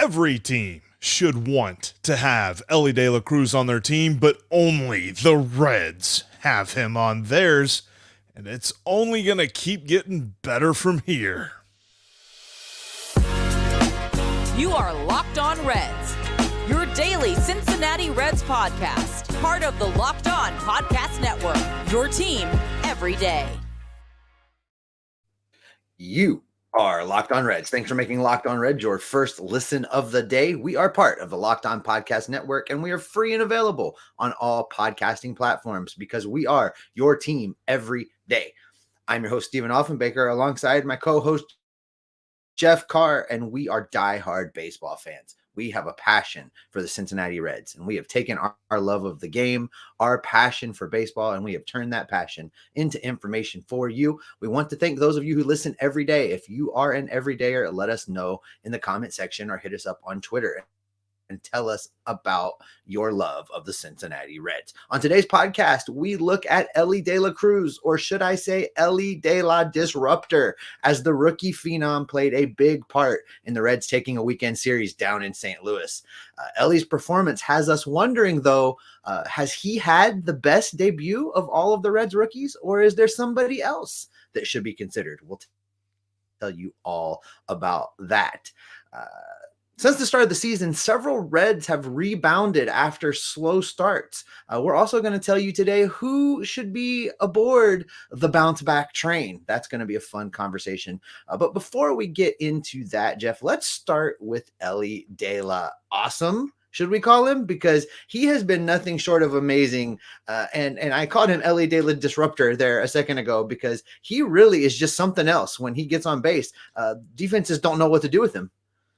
Every team should want to have Elly De La Cruz on their team, but only the Reds have him on theirs, and it's only going to keep getting better from here. You are Locked On Reds, your daily Cincinnati Reds podcast, part of the Locked On Podcast Network, your team every day. You are Locked On Reds. Thanks for making Locked On Reds your first listen of the day. We are part of the Locked On Podcast Network, and we are free and available on all podcasting platforms because we are your team every day. I'm your host, Stephen Offenbaker, alongside my co-host, Jeff Carr, and we are diehard baseball fans. We have a passion for the Cincinnati Reds, and we have taken our love of the game, our passion for baseball, and we have turned that passion into information for you. We want to thank those of you who listen every day. If you are an everydayer, let us know in the comment section or hit us up on Twitter and tell us about your love of the Cincinnati Reds. On today's podcast, we look at Elly De La Cruz, or should I say Elly De La Disruptor, as the rookie phenom played a big part in the Reds taking a weekend series down in St. Louis. Elly's performance has us wondering, though, has he had the best debut of all of the Reds rookies, or is there somebody else that should be considered? We'll tell you all about that. Since the start of the season, several Reds have rebounded after slow starts. We're also going to tell you today who should be aboard the bounce back train. That's going to be a fun conversation. But before we get into that, Jeff, let's start with Elly De La Awesome, should we call him? Because he has been nothing short of amazing. And I called him Elly De La Disruptor there a second ago because he really is just something else when he gets on base. Defenses don't know what to do with him.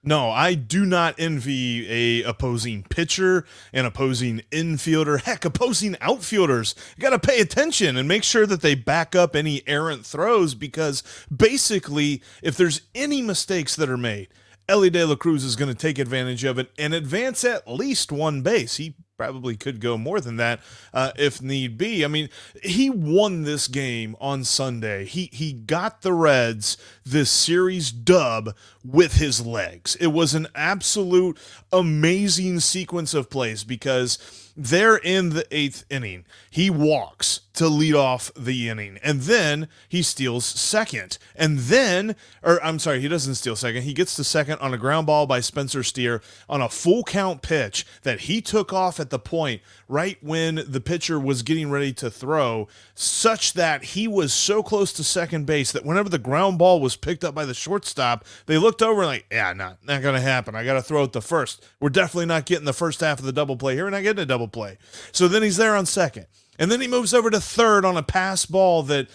No, I do not envy a opposing pitcher, an opposing infielder, heck, opposing outfielders. You got to pay attention and make sure that they back up any errant throws, because basically, if there's any mistakes that are made, Elly De La Cruz is going to take advantage of it and advance at least one base. He probably could go more than that if need be. I mean, he won this game on Sunday. He got the Reds this series dub with his legs. It was an absolute amazing sequence of plays because they're in the 8th inning. He walks to lead off the inning, and then he steals second. And then, he doesn't steal second. He gets to second on a ground ball by Spencer Steer on a full count pitch that he took off at the point right when the pitcher was getting ready to throw, such that he was so close to second base that whenever the ground ball was picked up by the shortstop, they looked over and like, yeah, not going to happen. I got to throw it to first. We're definitely not getting the first half of the double play here. We're not getting a double play. So then he's there on second. And then he moves over to third on a pass ball that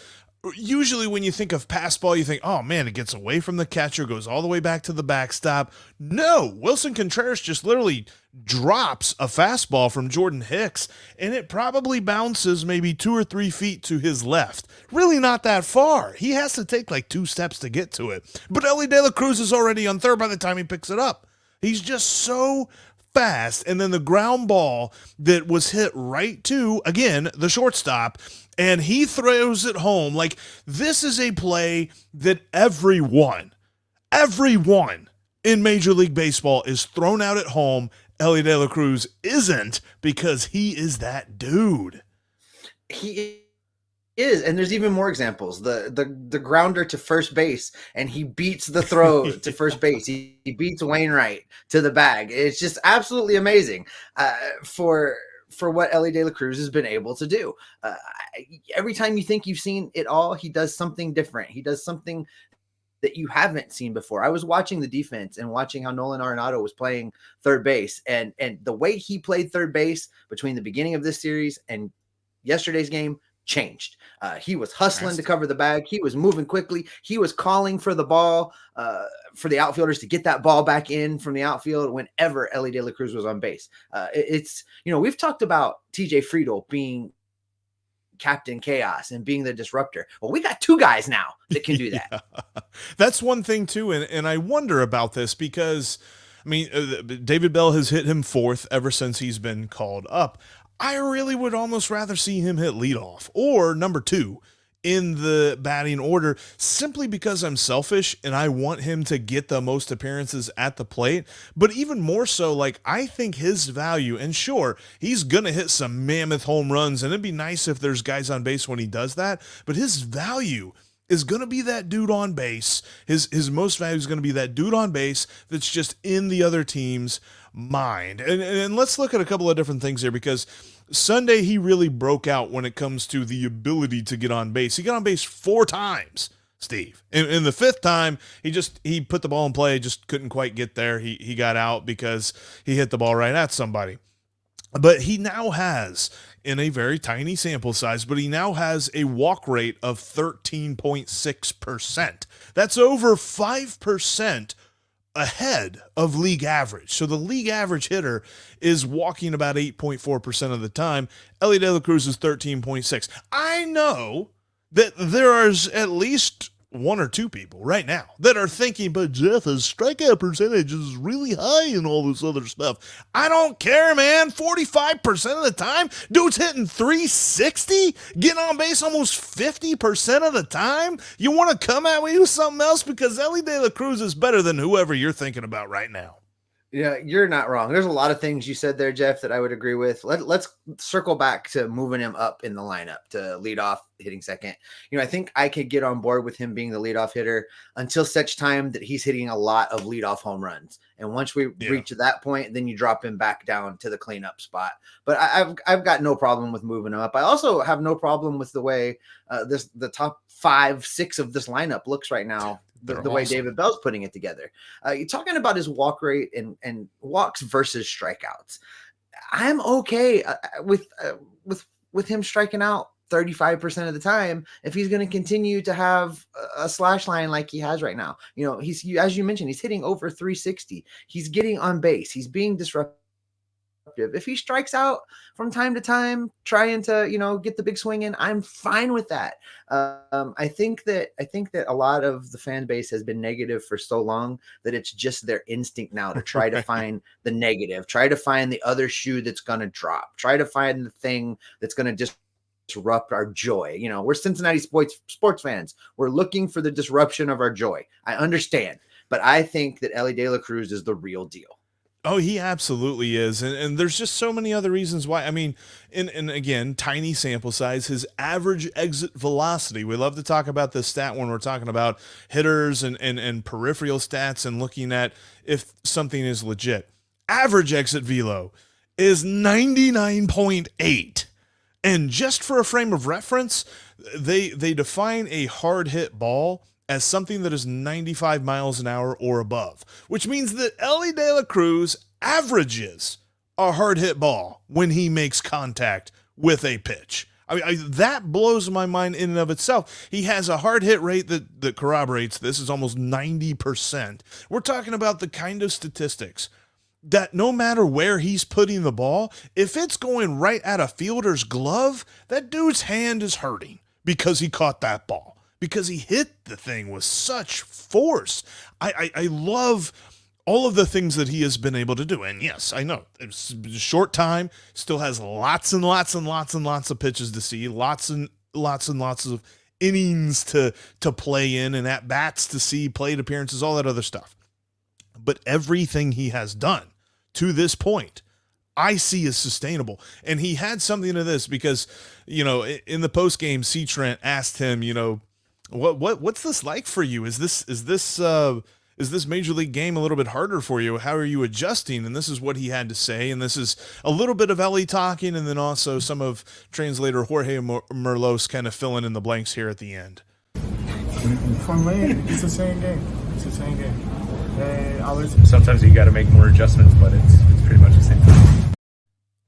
usually when you think of pass ball, you think, oh man, it gets away from the catcher, goes all the way back to the backstop. No, Wilson Contreras just literally drops a fastball from Jordan Hicks, and it probably bounces maybe 2 or 3 feet to his left. Really not that far. He has to take like 2 steps to get to it. But Elly De La Cruz is already on third by the time he picks it up. He's just so fast. And then the ground ball that was hit right to, again, the shortstop, and he throws it home. Like, this is a play that everyone in Major League Baseball is thrown out at home. Elly De La Cruz isn't, because he is that dude. He is, and there's even more examples. The grounder to first base, and he beats the throw to first base. He beats Wainwright to the bag. It's just absolutely amazing for what Elly De La Cruz has been able to do. Every time you think you've seen it all, he does something different. He does something that you haven't seen before. I was watching the defense and watching how Nolan Arenado was playing third base, and the way he played third base between the beginning of this series and yesterday's game changed. He was hustling to cover the bag. He was moving quickly. He was calling for the ball, for the outfielders to get that ball back in from the outfield whenever Elly De La Cruz was on base. It's, we've talked about TJ Friedel being Captain Chaos and being the disruptor. Well, we got 2 guys now that can do that. Yeah. That's one thing too. And I wonder about this because, I mean, David Bell has hit him 4th ever since he's been called up. I really would almost rather see him hit leadoff or number 2 in the batting order simply because I'm selfish and I want him to get the most appearances at the plate. But even more so, like, I think his value, and sure, he's going to hit some mammoth home runs, and it'd be nice if there's guys on base when he does that, but his value is going to be that dude on base. His most value is going to be that dude on base that's just in the other team's mind. And let's look at a couple of different things here, because Sunday he really broke out when it comes to the ability to get on base. He got on base 4 times, Steve. In the 5th time, he put the ball in play, just couldn't quite get there. He got out because he hit the ball right at somebody. But he now has, in a very tiny sample size, but he now has a walk rate of 13.6%. That's over 5% ahead of league average. So the league average hitter is walking about 8.4% of the time. Elly De La Cruz is 13.6. I know that there is at least 1 or 2 people right now that are thinking, but Jeff, his strikeout percentage is really high and all this other stuff. I don't care, man. 45% of the time, dude's hitting 360, getting on base almost 50% of the time. You want to come at me with something else? Because Elly De La Cruz is better than whoever you're thinking about right now. Yeah, you're not wrong. There's a lot of things you said there, Jeff, that I would agree with. Let's circle back to moving him up in the lineup to lead off, hitting second. I think I could get on board with him being the leadoff hitter until such time that he's hitting a lot of leadoff home runs. And once we reach that point, then you drop him back down to the cleanup spot. But I've got no problem with moving him up. I also have no problem with the way the top 5, 6 of this lineup looks right now. The way David Bell's putting it together. You're talking about his walk rate and walks versus strikeouts. I'm okay with him striking out 35% of the time if he's going to continue to have a slash line like he has right now. He's, as you mentioned, he's hitting over 360. He's getting on base. He's being disruptive. If he strikes out from time to time, trying to, get the big swing in, I'm fine with that. I think that a lot of the fan base has been negative for so long that it's just their instinct now to try to find the negative, try to find the other shoe that's going to drop, try to find the thing that's going to disrupt our joy. We're Cincinnati sports fans. We're looking for the disruption of our joy. I understand, but I think that Elly De La Cruz is the real deal. Oh, he absolutely is. And there's just so many other reasons why. I mean, and again, tiny sample size, his average exit velocity. We love to talk about this stat when we're talking about hitters and peripheral stats and looking at if something is legit. Average exit velo is 99.8. And just for a frame of reference, they define a hard hit ball as something that is 95 miles an hour or above, which means that Elly De La Cruz averages a hard hit ball when he makes contact with a pitch. I mean, that blows my mind in and of itself. He has a hard hit rate that corroborates this, is almost 90%. We're talking about the kind of statistics that no matter where he's putting the ball, if it's going right at a fielder's glove, that dude's hand is hurting because he caught that ball, because he hit the thing with such force. I love all of the things that he has been able to do. And yes, I know it's a short time, still has lots and lots and lots and lots of pitches to see, lots and lots of innings to play in and at bats to see, plate appearances, all that other stuff. But everything he has done to this point, I see as sustainable. And he had something to this because, in the post game, C. Trent asked him, what's this like for you? Is this Major League game a little bit harder for you? How are you adjusting? And this is what he had to say. And this is a little bit of Elly talking, and then also some of translator Jorge Merlos kind of filling in the blanks here at the end. For me, it's the same game. Sometimes you got to make more adjustments, but it's pretty much the same thing.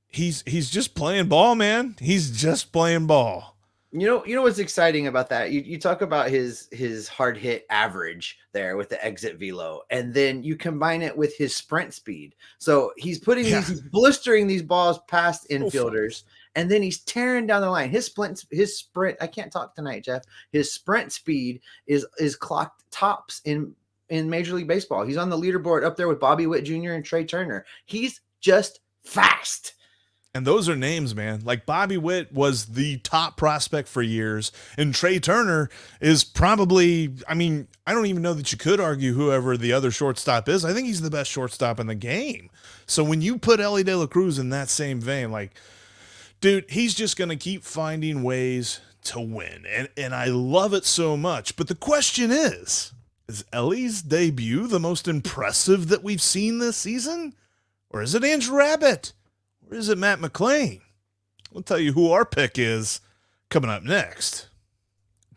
He's just playing ball, man. He's just playing ball. You know what's exciting about that? You talk about his hard hit average there with the exit velo, and then you combine it with his sprint speed. So he's putting he's blistering these balls past infielders, and then he's tearing down the line. His sprint. I can't talk tonight, Jeff. His sprint speed is clocked tops in Major League Baseball. He's on the leaderboard up there with Bobby Witt Jr. and Trey Turner. He's just fast. And those are names, man. Like Bobby Witt was the top prospect for years, and Trey Turner is probably, I mean, I don't even know that you could argue whoever the other shortstop is. I think he's the best shortstop in the game. So when you put Elly De La Cruz in that same vein, like, dude, he's just going to keep finding ways to win. And I love it so much. But the question is Elly's debut the most impressive that we've seen this season? Or is it Andrew Abbott? Or is it Matt McLain? We'll tell you who our pick is coming up next.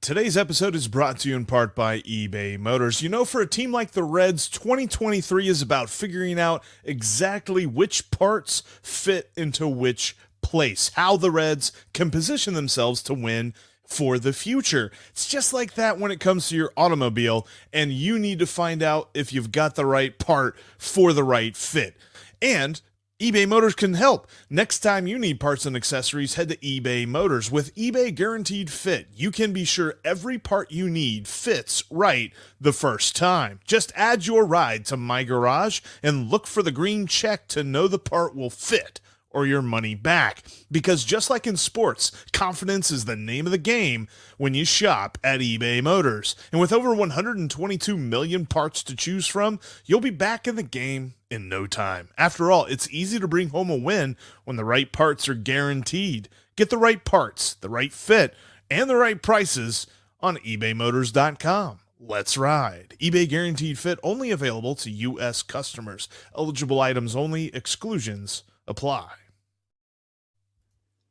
Today's episode is brought to you in part by eBay Motors. You know, for a team like the Reds, 2023 is about figuring out exactly which parts fit into which place, how the Reds can position themselves to win for the future. It's just like that when it comes to your automobile, and you need to find out if you've got the right part for the right fit. And eBay Motors can help. Next time you need parts and accessories, head to eBay Motors. With eBay Guaranteed Fit, you can be sure every part you need fits right the first time. Just add your ride to My Garage and look for the green check to know the part will fit or your money back. Because just like in sports, confidence is the name of the game when you shop at eBay Motors. And with over 122 million parts to choose from, you'll be back in the game in no time. After all, it's easy to bring home a win when the right parts are guaranteed. Get the right parts, the right fit, and the right prices on ebaymotors.com. Let's ride. eBay Guaranteed Fit only available to U.S. customers. Eligible items only. Exclusions apply.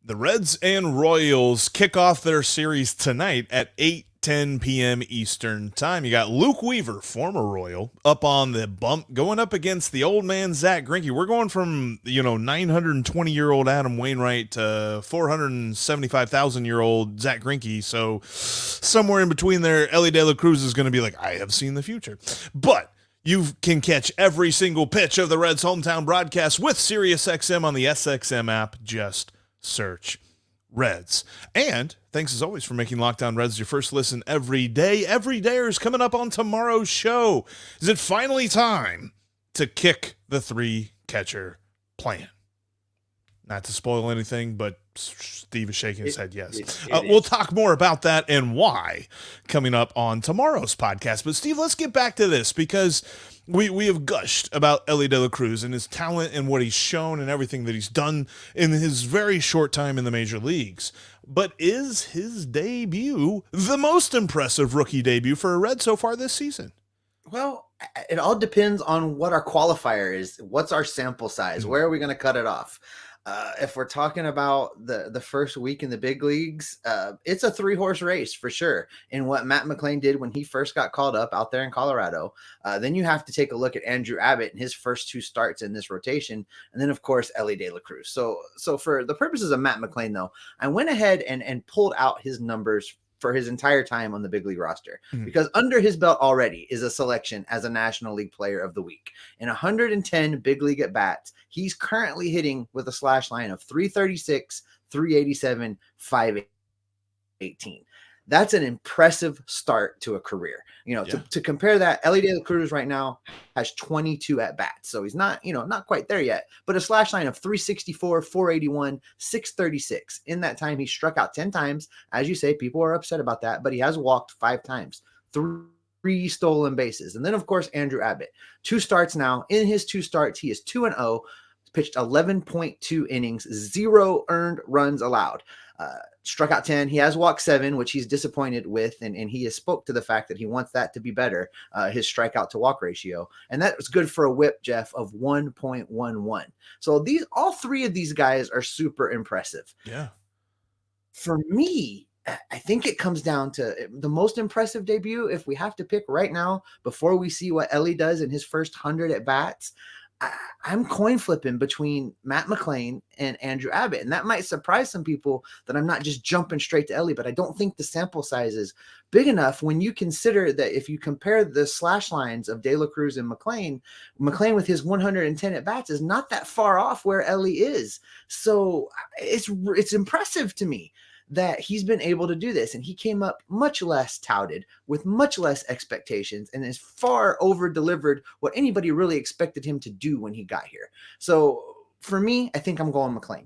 The Reds and Royals kick off their series tonight at 8:10 p.m. Eastern time. You got Luke Weaver, former Royal, up on the bump, going up against the old man Zach Greinke. We're going from, 920-year-old Adam Wainwright to 475,000-year-old Zach Greinke. So somewhere in between there, Elly De La Cruz is going to be like, I have seen the future. But you can catch every single pitch of the Reds' hometown broadcast with SiriusXM on the SXM app. Just search Reds. And thanks as always for making Locked On Reds your first listen every day. Every Dayers coming up on tomorrow's show. Is it finally time to kick the 3-catcher plan? Not to spoil anything, but Steve is shaking his head yes. We'll talk more about that and why coming up on tomorrow's podcast. But Steve, let's get back to this, because we have gushed about Elly De La Cruz and his talent and what he's shown and everything that he's done in his very short time in the major leagues. But is his debut the most impressive rookie debut for a Red so far this season? Well, it all depends on what our qualifier is. What's our sample size? Where are we going to cut it off? If we're talking about the first week in the big leagues, it's a 3-horse race for sure. And what Matt McLain did when he first got called up out there in Colorado, then you have to take a look at Andrew Abbott and his first 2 starts in this rotation. And then, of course, Elly De La Cruz. So for the purposes of Matt McLain, though, I went ahead and pulled out his numbers for his entire time on the big league roster, because under his belt already is a selection as a National League Player of the Week. In 110 big league at bats, he's currently hitting with a slash line of 336, 387, 518. That's an impressive start to a career. To compare that, Elly De La Cruz right now has 22 at bats. So he's not quite there yet, but a slash line of 364, 481, 636. In that time, he struck out 10 times. As you say, people are upset about that, but he has walked 5 times, 3 stolen bases. And then, of course, Andrew Abbott, 2 starts now. In his 2 starts, he is 2-0, pitched 11.2 innings, 0 earned runs allowed. Struck out 10. He has walked 7, which he's disappointed with, and he has spoke to the fact that he wants that to be better, his strikeout to walk ratio. And that was good for a whip, Jeff, of 1.11. So all 3 of these guys are super impressive. Yeah. For me, I think it comes down to the most impressive debut. If we have to pick right now, before we see what Elly does in his first 100 at bats, I'm coin flipping between Matt McLain and Andrew Abbott. And that might surprise some people that I'm not just jumping straight to Elly, but I don't think the sample size is big enough when you consider that if you compare the slash lines of De La Cruz and McLain with his 110 at bats is not that far off where Elly is. So it's impressive to me that he's been able to do this. And he came up much less touted with much less expectations and is far over delivered what anybody really expected him to do when he got here. So for me, I think I'm going McLain.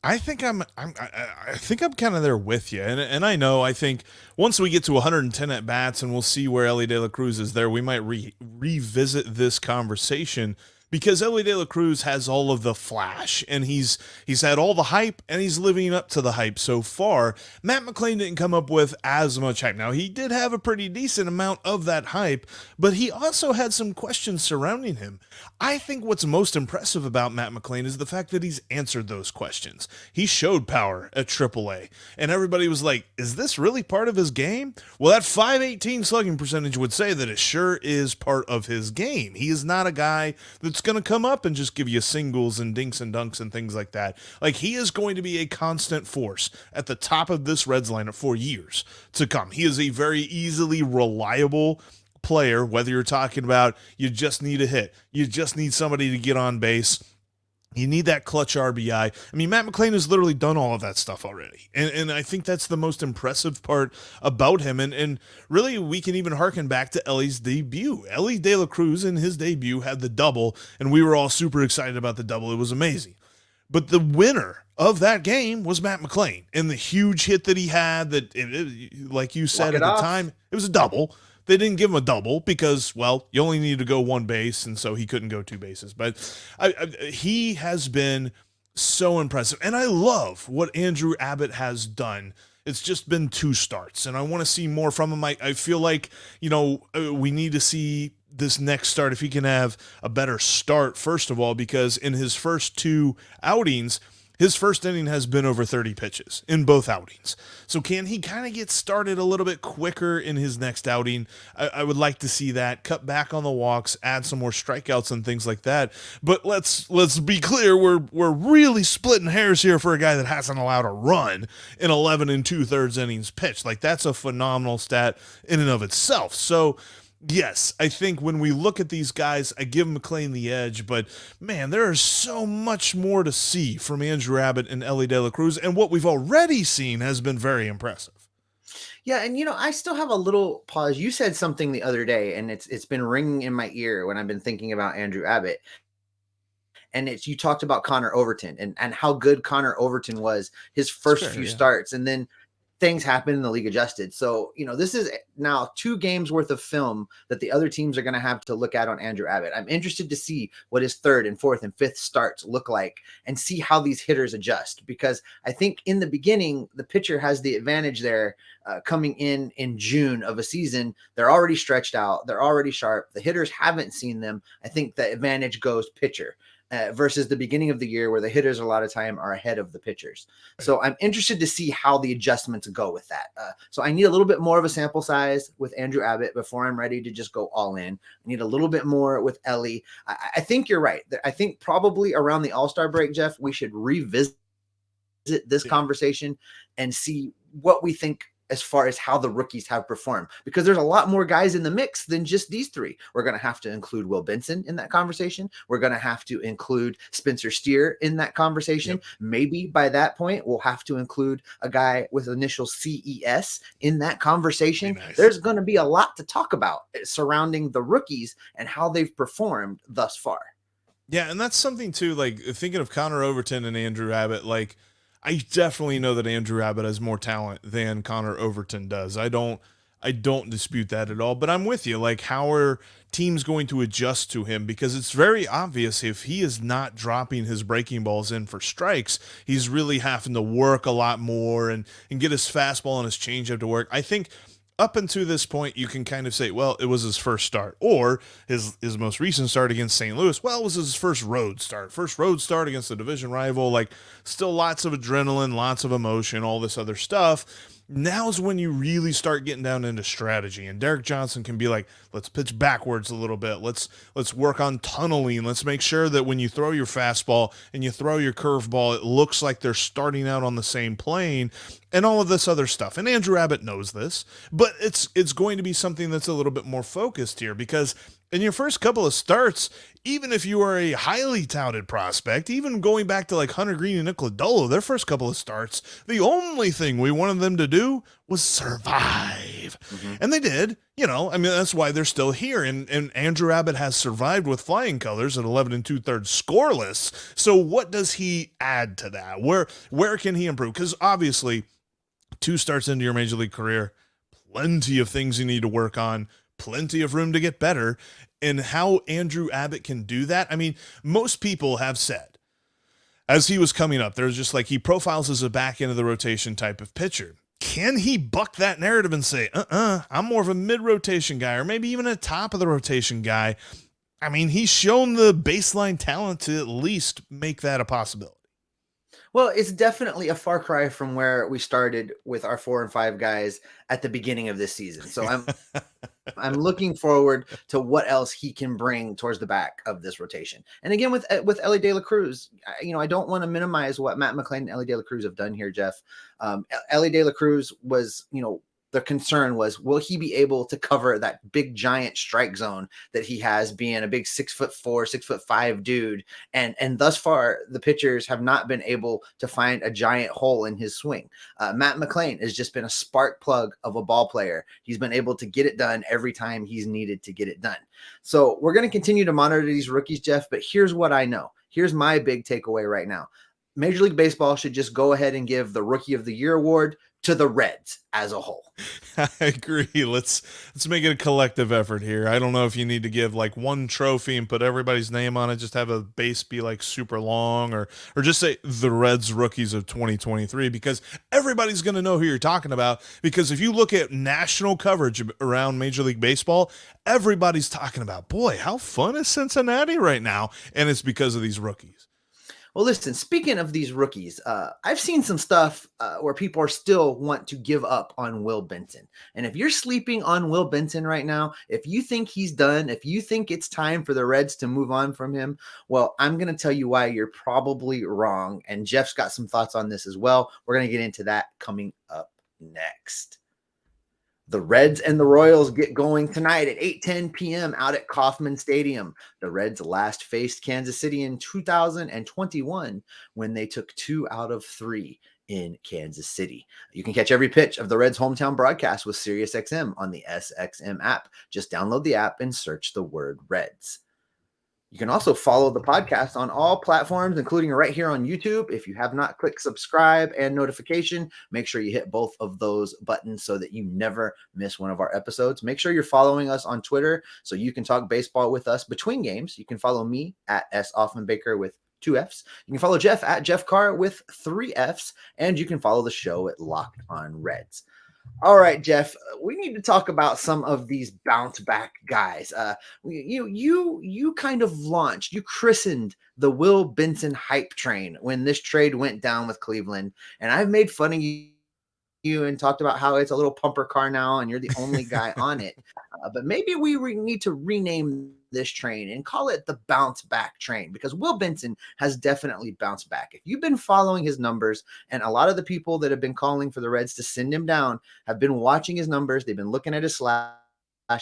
I think I think I'm kind of there with you, and I know I think once we get to 110 at bats and we'll see where Elly De La Cruz is there, we might revisit this conversation because Elly De La Cruz has all of the flash and he's had all the hype and he's living up to the hype so far. Matt McLain didn't come up with as much hype. Now he did have a pretty decent amount of that hype, but he also had some questions surrounding him. I think what's most impressive about Matt McLain is the fact that he's answered those questions. He showed power at AAA, and everybody was like, is this really part of his game? Well, that .518 slugging percentage would say that it sure is part of his game. He is not a guy that's going to come up and just give you singles and dinks and dunks and things like that. Like, he is going to be a constant force at the top of this Reds lineup for years to come. He is a very easily reliable player, whether you're talking about you just need a hit, you just need somebody to get on base, you need that clutch RBI. I mean, Matt McLain has literally done all of that stuff already. And I think that's the most impressive part about him. And really, we can even harken back to Elly's debut. Elly De La Cruz in his debut had the double, and we were all super excited about the double. It was amazing. But the winner of that game was Matt McLain. And the huge hit that he had, like you said at the time, it was a double. They didn't give him a double because, well, you only needed to go one base, and so he couldn't go two bases. But he has been so impressive. And I love what Andrew Abbott has done. It's just been 2 starts, and I want to see more from him. I feel like, we need to see this next start, if he can have a better start, first of all, because in his first 2 outings, his first inning has been over 30 pitches in both outings. So can he kind of get started a little bit quicker in his next outing? I would like to see that. Cut back on the walks, add some more strikeouts and things like that. But let's be clear, we're really splitting hairs here for a guy that hasn't allowed a run in 11 2/3 innings pitched. Like, that's a phenomenal stat in and of itself. So yes, I think when we look at these guys, I give McLain the edge, but man, there is so much more to see from Andrew Abbott and Elly De La Cruz, and what we've already seen has been very impressive. Yeah, and I still have a little pause. You said something the other day, and it's been ringing in my ear when I've been thinking about Andrew Abbott. And you talked about Connor Overton and how good Connor Overton was his first few starts, and then things happen and the league adjusted. So, this is now 2 games worth of film that the other teams are going to have to look at on Andrew Abbott. I'm interested to see what his 3rd and 4th and 5th starts look like and see how these hitters adjust, because I think in the beginning, the pitcher has the advantage there coming in June of a season. They're already stretched out. They're already sharp. The hitters haven't seen them. I think the advantage goes pitcher. Versus the beginning of the year where the hitters a lot of time are ahead of the pitchers. So I'm interested to see how the adjustments go with that. So I need a little bit more of a sample size with Andrew Abbott before I'm ready to just go all in. I need a little bit more with Elly. I think you're right. I think probably around the All-Star break, Jeff, we should revisit this conversation and see what we think as far as how the rookies have performed, because there's a lot more guys in the mix than just these 3. We're going to have to include Will Benson in that conversation. We're going to have to include Spencer Steer in that conversation. Yep. Maybe by that point, we'll have to include a guy with initial CES in that conversation. Nice. There's going to be a lot to talk about surrounding the rookies and how they've performed thus far. Yeah, and that's something too, like thinking of Connor Overton and Andrew Abbott, like, I definitely know that Andrew Abbott has more talent than Connor Overton does. I don't dispute that at all, but I'm with you. Like, how are teams going to adjust to him? Because it's very obvious if he is not dropping his breaking balls in for strikes, he's really having to work a lot more and get his fastball and his changeup to work. I think up until this point, you can kind of say, well, it was his first start, or his most recent start against St. Louis. Well, it was his first road start against a division rival. Like, still lots of adrenaline, lots of emotion, all this other stuff. Now's when you really start getting down into strategy, and Derek Johnson can be like, let's pitch backwards a little bit. Let's work on tunneling. Let's make sure that when you throw your fastball and you throw your curveball, it looks like they're starting out on the same plane, and all of this other stuff. And Andrew Abbott knows this, but it's going to be something that's a little bit more focused here, because in your first couple of starts, even if you are a highly touted prospect, even going back to like Hunter Green and Nick Lodolo, their first couple of starts, the only thing we wanted them to do was survive. save. And they did, I mean, that's why they're still here. And Andrew Abbott has survived with flying colors at 11 2/3 scoreless. So what does he add to that? Where can he improve? Because obviously 2 starts into your major league career, plenty of things you need to work on, plenty of room to get better. And how Andrew Abbott can do that, I mean, most people have said, as he was coming up, there's just like he profiles as a back end of the rotation type of pitcher. Can he buck that narrative and say, I'm more of a mid-rotation guy, or maybe even a top of the rotation guy? I mean, he's shown the baseline talent to at least make that a possibility. Well, it's definitely a far cry from where we started with our 4 and 5 guys at the beginning of this season. So I'm looking forward to what else he can bring towards the back of this rotation. And again, with Elly De La Cruz, I don't want to minimize what Matt McLain and Elly De La Cruz have done here, Jeff. Elly De La Cruz was, the concern was, will he be able to cover that big giant strike zone that he has, being a big 6'4", 6'5" dude? And thus far, the pitchers have not been able to find a giant hole in his swing. Matt McLain has just been a spark plug of a ball player. He's been able to get it done every time he's needed to get it done. So we're going to continue to monitor these rookies, Jeff, but here's what I know. Here's my big takeaway right now. Major League Baseball should just go ahead and give the Rookie of the Year award to the Reds as a whole. I agree. Let's make it a collective effort here. I don't know if you need to give like one trophy and put everybody's name on it, just have a base be like super long, or just say the Reds Rookies of 2023, because everybody's going to know who you're talking about. Because if you look at national coverage around Major League Baseball, everybody's talking about, boy, how fun is Cincinnati right now? And it's because of these rookies. Well, listen, speaking of these rookies, I've seen some stuff where people are still want to give up on Will Benson. And if you're sleeping on Will Benson right now, if you think he's done, if you think it's time for the Reds to move on from him, well, I'm going to tell you why you're probably wrong. And Jeff's got some thoughts on this as well. We're going to get into that coming up next. The Reds and the Royals get going tonight at 8:10 p.m. out at Kauffman Stadium. The Reds last faced Kansas City in 2021 when they took 2 out of 3 in Kansas City. You can catch every pitch of the Reds' hometown broadcast with SiriusXM on the SXM app. Just download the app and search the word Reds. You can also follow the podcast on all platforms, including right here on YouTube. If you have not clicked subscribe and notification, make sure you hit both of those buttons so that you never miss one of our episodes. Make sure you're following us on Twitter so you can talk baseball with us between games. You can follow me at S. Offmanbaker with 2 F's. You can follow Jeff at Jeff Carr with 3 F's, and you can follow the show at Locked on Reds. All right, Jeff, we need to talk about some of these bounce back guys. You kind of launched, you christened the Will Benson hype train when this trade went down with Cleveland. And I've made fun of you and talked about how it's a little pumper car now and you're the only guy on it. But maybe we need to rename this train and call it the bounce back train, because Will Benson has definitely bounced back. If you've been following his numbers, and a lot of the people that have been calling for the Reds to send him down have been watching his numbers. They've been looking at his slash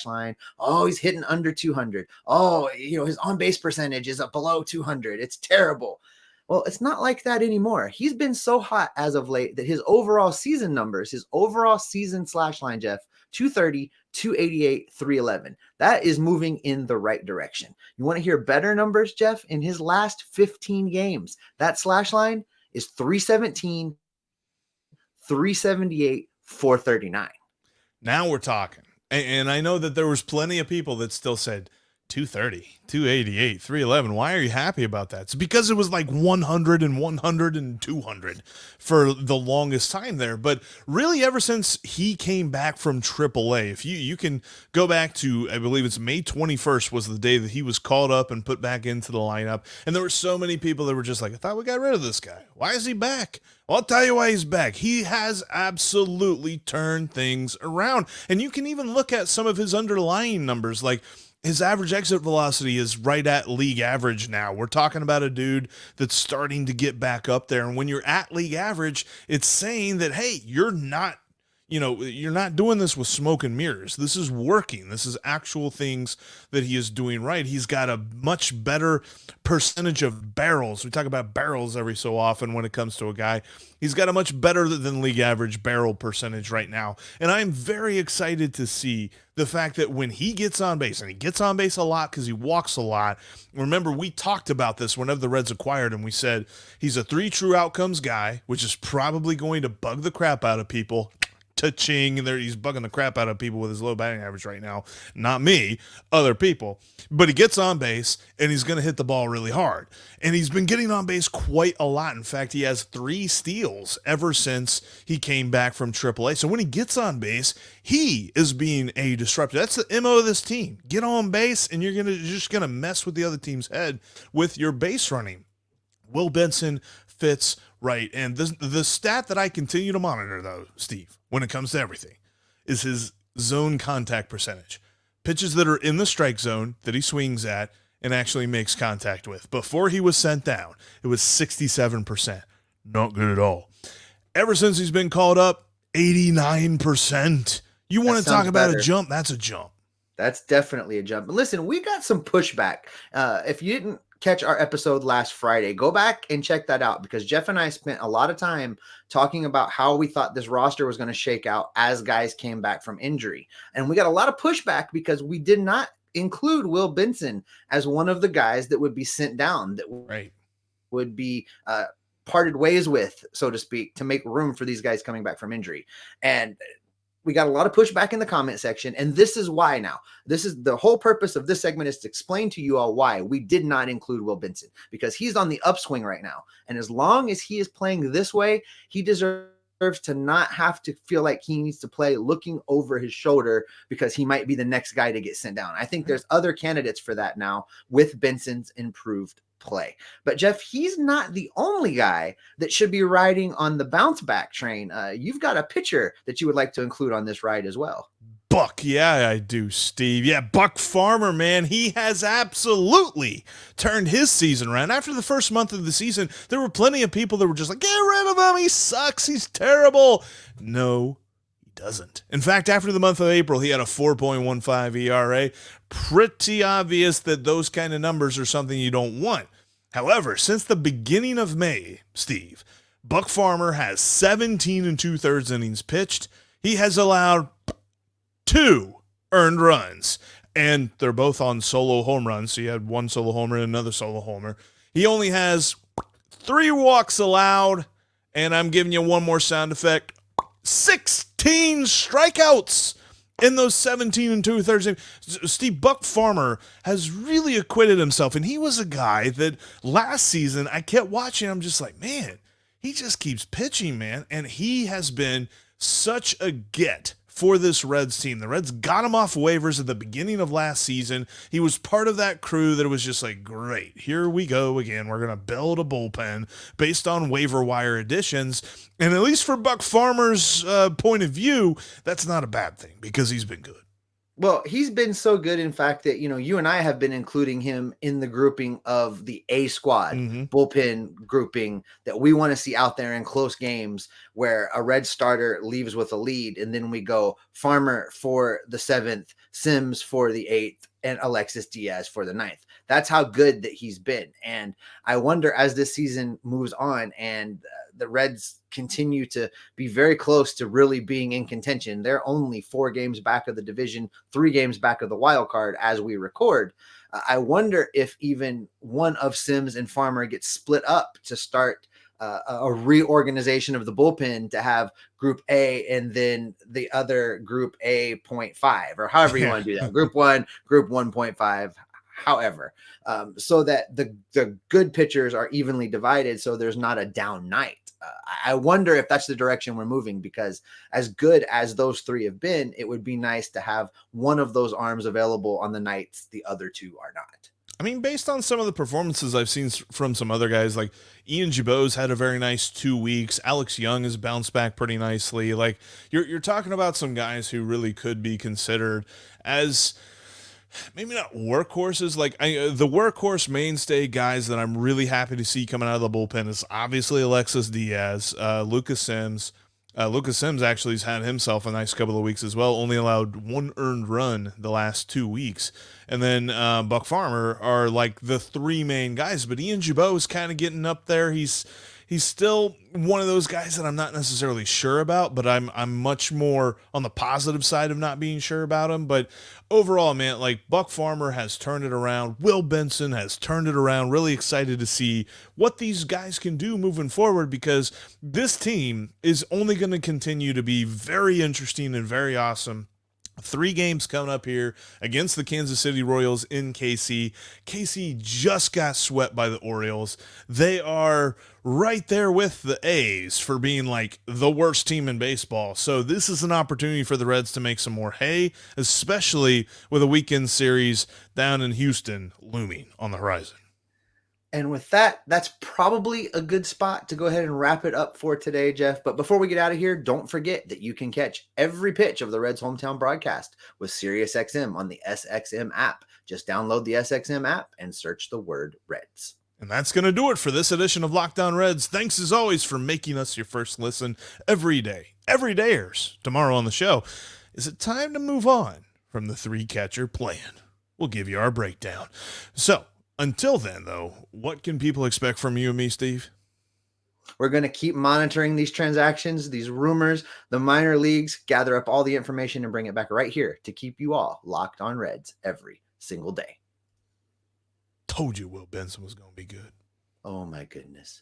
line. Oh, he's hitting under 200. Oh, his on base percentage is up below 200. It's terrible. Well, it's not like that anymore. He's been so hot as of late that his overall season numbers, his overall season slash line, Jeff, 230, 288, 311. That is moving in the right direction. You want to hear better numbers, Jeff? In his last 15 games, that slash line is 317, 378, 439. Now we're talking. And I know that there was plenty of people that still said 230, 288, 311. Why are you happy about that? It's because it was like 100 and 100 and 200 for the longest time there. But really, ever since he came back from AAA, if you can go back to, I believe it's May 21st was the day that he was called up and put back into the lineup. And there were so many people that were just like, I thought we got rid of this guy. Why is he back? Well, I'll tell you why he's back. He has absolutely turned things around. And you can even look at some of his underlying numbers, like his average exit velocity is right at league average now. We're talking about a dude that's starting to get back up there. And when you're at league average, it's saying that, hey, you're not, you're not doing this with smoke and mirrors. This is working. This is actual things that he is doing right. He's got a much better percentage of barrels. We talk about barrels every so often when it comes to a guy. He's got a much better than league average barrel percentage right now. And I'm very excited to see the fact that when he gets on base, and he gets on base a lot because he walks a lot. Remember, we talked about this whenever the Reds acquired him. We said he's a 3 true outcomes guy, which is probably going to bug the crap out of people. Touching, and he's bugging the crap out of people with his low batting average right now. Not me, other people. But he gets on base, and he's going to hit the ball really hard. And he's been getting on base quite a lot. In fact, he has 3 steals ever since he came back from AAA. So when he gets on base, he is being a disruptor. That's the MO of this team. Get on base, and you're just going to mess with the other team's head with your base running. Will Benson fits right. And the stat that I continue to monitor, though, Steve, when it comes to everything, is his zone contact percentage. Pitches that are in the strike zone that he swings at and actually makes contact with. Before he was sent down, it was 67%. Not good at all. Ever since he's been called up, 89%. You want to talk about a jump? That's a jump. That's definitely a jump. But listen, we got some pushback. If you didn't catch our episode last Friday, go back and check that out, because Jeff and I spent a lot of time talking about how we thought this roster was going to shake out as guys came back from injury. And we got a lot of pushback because we did not include Will Benson as one of the guys that would be sent down, that would be parted ways with, so to speak, to make room for these guys coming back from injury. And we got a lot of pushback in the comment section, and this is why now. This is the whole purpose of this segment, is to explain to you all why we did not include Will Benson, because he's on the upswing right now. And as long as he is playing this way, he deserves to not have to feel like he needs to play looking over his shoulder because he might be the next guy to get sent down. I think there's other candidates for that now with Benson's improved play. But Jeff, he's not the only guy that should be riding on the bounce back train. You've got a pitcher that you would like to include on this ride as well. Buck, yeah, I do, Steve. Yeah, Buck Farmer, man, he has absolutely turned his season around. After the first month of the season, there were plenty of people that were just like, get rid of him, he sucks, he's terrible. No, he doesn't. In fact, after the month of April, he had a 4.15 ERA. Pretty obvious that those kind of numbers are something you don't want. However, since the beginning of May, Steve, Buck Farmer has 17 2/3 innings pitched. He has allowed 2 earned runs, and they're both on solo home runs. So you had 1 solo homer and another solo homer. He only has 3 walks allowed, and I'm giving you one more sound effect. 16 strikeouts in those 17 2/3. Steve, Buck Farmer has really acquitted himself, and he was a guy that last season I kept watching. I'm just like, man, he just keeps pitching, man, and he has been such a get for this Reds team. The Reds got him off waivers at the beginning of last season. He was part of that crew that was just like, great, here we go again. We're going to build a bullpen based on waiver wire additions. And at least for Buck Farmer's point of view, that's not a bad thing because he's been good. Well, he's been so good, in fact, that, you and I have been including him in the grouping of the A squad, bullpen grouping that we want to see out there in close games where a Red starter leaves with a lead. And then we go Farmer for the 7th, Sims for the 8th, and Alexis Diaz for the 9th. That's how good that he's been. And I wonder, as this season moves on and the Reds continue to be very close to really being in contention, they're only 4 games back of the division, 3 games back of the wild card as we record. I wonder if even one of Sims and Farmer gets split up to start a reorganization of the bullpen to have group A and then the other group A.5, or however you want to do that. Group 1, group 1.5, however, so that the good pitchers are evenly divided, so there's not a down night. I wonder if that's the direction we're moving, because as good as those 3 have been, it would be nice to have one of those arms available on the nights the other 2 are not. I mean, based on some of the performances I've seen from some other guys, like Ian Gibaut's had a very nice 2 weeks. Alex Young has bounced back pretty nicely. Like you're talking about some guys who really could be considered as maybe not workhorses. Like the workhorse mainstay guys that I'm really happy to see coming out of the bullpen is obviously Alexis Diaz, Lucas Sims, Lucas Sims actually has had himself a nice couple of weeks as well. Only allowed 1 earned run the last 2 weeks. And then Buck Farmer are like the 3 main guys. But Ian Gibaut is kind of getting up there. He's still one of those guys that I'm not necessarily sure about, but I'm much more on the positive side of not being sure about him. But overall, man, like Buck Farmer has turned it around. Will Benson has turned it around. Really excited to see what these guys can do moving forward, because this team is only going to continue to be very interesting and very awesome. 3 games coming up here against the Kansas City Royals in KC. KC just got swept by the Orioles. They are right there with the A's for being like the worst team in baseball. So this is an opportunity for the Reds to make some more hay, especially with a weekend series down in Houston looming on the horizon. And with that, that's probably a good spot to go ahead and wrap it up for today, Jeff. But before we get out of here, don't forget that you can catch every pitch of the Reds hometown broadcast with SiriusXM on the SXM app. Just download the SXM app and search the word Reds. And that's going to do it for this edition of Locked On Reds. Thanks as always for making us your first listen every day. Every dayers. Tomorrow on the show, is it time to move on from the 3-catcher plan? We'll give you our breakdown. So, until then, though, what can people expect from you and me, Steve? We're going to keep monitoring these transactions, these rumors, the minor leagues, gather up all the information and bring it back right here to keep you all locked on Reds every single day. Told you Will Benson was going to be good. Oh, my goodness.